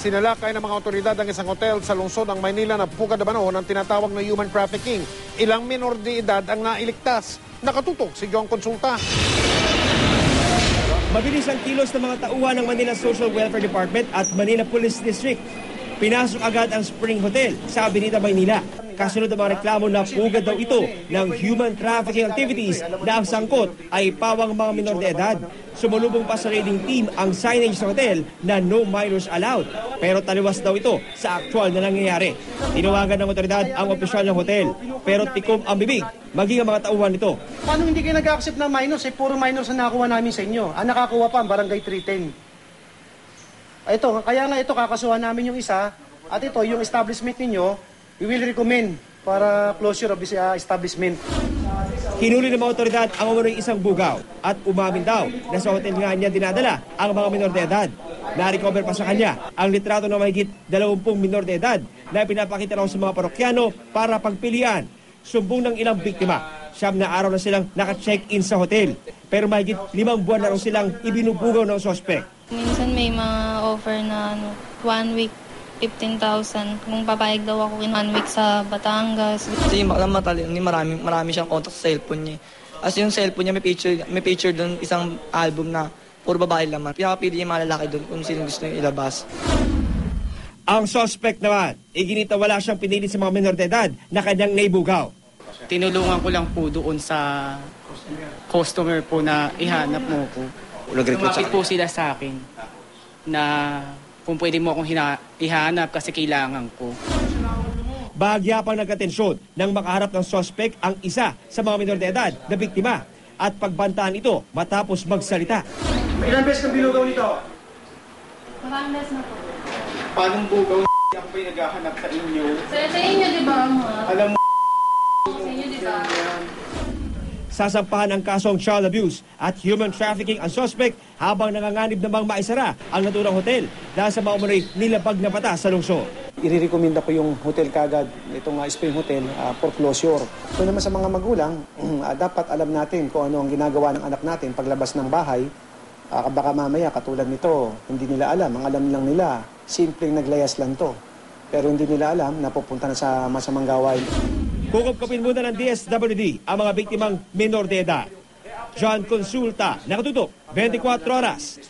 Sinalakay ng mga otoridad ang isang hotel sa lungsod ng Maynila na Pucad de Bano ng tinatawag na human trafficking. Ilang minor de edad ang nailigtas. Nakatutok si John Consulta. Mabilis ang kilos ng mga tauhan ng Manila Social Welfare Department at Manila Police District. Pinasok agad ang Spring Hotel sa Avenida Maynila. Kasunod ang mga reklamo na pugad daw ito ng human trafficking activities na ang sangkot ay pawang mga minor de edad. Sumulubong pa sa raiding team ang signage sa hotel na no minors allowed. Pero taliwas daw ito sa aktual na nangyayari. Tinawagan ng otoridad ang opisyal ng hotel pero tikom ang bibig maging ang mga tauhan nito. Paano hindi kayo nag-accept ng minors? Puro minors ang nakakuha namin sa inyo. Ang nakakuha pa ang barangay 310. Ito, kaya nga ito kakasuhan namin yung isa at ito yung establishment ninyo, we will recommend para closure of this establishment. Hinuli ng mga otoridad ang umano'y isang bugaw at umamin daw na sa hotel nga niya dinadala ang mga minor de edad. Na-recover pa sa kanya ang litrato ng mahigit 20 minor de edad na pinapakita raw sa mga parokyano para pagpilian. Sumbong ng ilang biktima. 7 na araw na silang naka-check-in sa hotel. Pero mahigit 5 buwan na raw silang ibinubugaw ng sospek. Minsan may mga offer na 1 week, 15,000. Kung papayag daw ako in 1 week sa Batangas. Kasi marami siyang contact sa cellphone niya. As yung cellphone niya, may picture doon, isang album na puro babae laman. Pinapapili niya yung mga lalaki doon kung sino gusto niya ilabas. Ang suspect naman, iginita wala siyang pinilit sa mga minor de edad na kanyang naibugaw. Tinulungan ko lang po doon sa customer po na ihanap mo ko. Lumapit po sila sa akin na kung pwede mo akong ihanap kasi kailangan ko. Bahagya pang nagkatensyon nang makaharap ng suspect ang isa sa mga minor de edad na biktima at pagbantaan ito matapos magsalita. Ilan beses kang binugaw nito? Maraming beses na po. Paano bugaw ako pa yung naghahanap sa inyo? Sa inyo, di ba? Alam mo, Sa inyo, di ba? Sasampahan ang kasong child abuse at human trafficking ang suspect habang nanganganib namang maisara ang naturang hotel dahil sa maumunoy nilabag na bata sa lungsod. Irerekomenda ko yung hotel kagad, itong Spring Hotel, for closure. So naman sa mga magulang, dapat alam natin kung ano ang ginagawa ng anak natin paglabas ng bahay. Baka mamaya katulad nito, hindi nila alam. Ang alam lang nila, simpleng naglayas lang to. Pero hindi nila alam na pupunta na sa masamang gawain. Kukupkupin muna ng DSWD ang mga biktimang minor de edad. John Consulta, nakatutok, 24 oras.